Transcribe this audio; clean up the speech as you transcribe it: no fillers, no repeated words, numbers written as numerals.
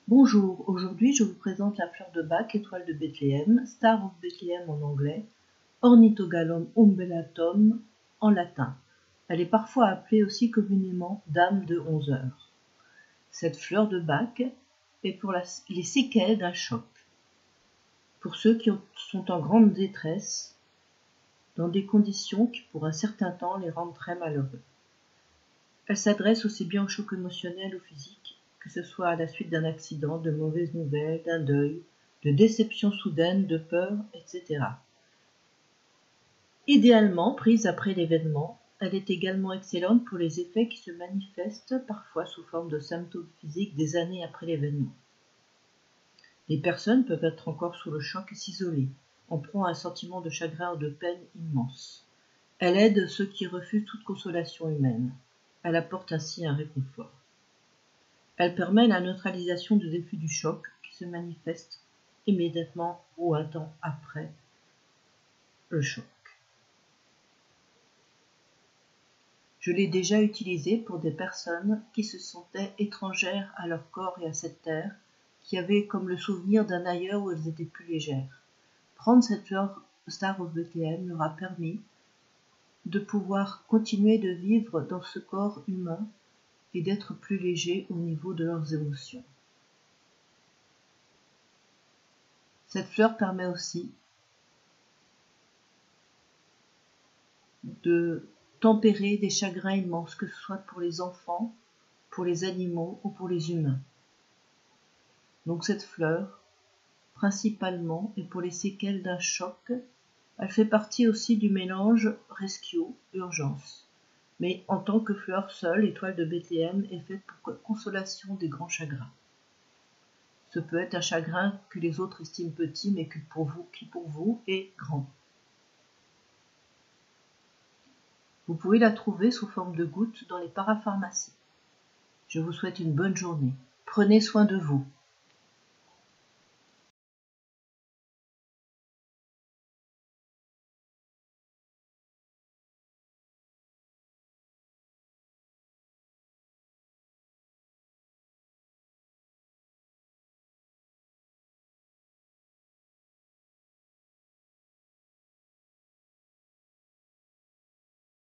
Bonjour, aujourd'hui je vous présente la fleur de Bach, étoile de Bethléem, Star of Bethlehem en anglais, Ornithogalum umbellatum en latin. Elle est parfois appelée aussi communément Dame de 11 heures. Cette fleur de Bach est pour les séquelles d'un choc, pour ceux qui sont en grande détresse, dans des conditions qui pour un certain temps les rendent très malheureux. Elle s'adresse aussi bien au choc émotionnel ou physique, que ce soit à la suite d'un accident, de mauvaises nouvelles, d'un deuil, de déception soudaine, de peur, etc. Idéalement prise après l'événement, elle est également excellente pour les effets qui se manifestent parfois sous forme de symptômes physiques des années après l'événement. Les personnes peuvent être encore sous le choc et s'isoler, en proie à un sentiment de chagrin ou de peine immense. Elle aide ceux qui refusent toute consolation humaine. Elle apporte ainsi un réconfort. Elle permet la neutralisation des effets du choc qui se manifestent immédiatement ou un temps après le choc. Je l'ai déjà utilisée pour des personnes qui se sentaient étrangères à leur corps et à cette terre, qui avaient comme le souvenir d'un ailleurs où elles étaient plus légères. Prendre cette fleur Star of Bethlehem leur a permis de pouvoir continuer de vivre dans ce corps humain et d'être plus légers au niveau de leurs émotions. Cette fleur permet aussi de tempérer des chagrins immenses, que ce soit pour les enfants, pour les animaux ou pour les humains. Donc cette fleur, principalement, est pour les séquelles d'un choc. Elle fait partie aussi du mélange rescue, urgence. Mais en tant que fleur seule, étoile de Bethléem est faite pour consolation des grands chagrins. Ce peut être un chagrin que les autres estiment petit, mais qui pour vous est grand. Vous pouvez la trouver sous forme de gouttes dans les parapharmacies. Je vous souhaite une bonne journée. Prenez soin de vous.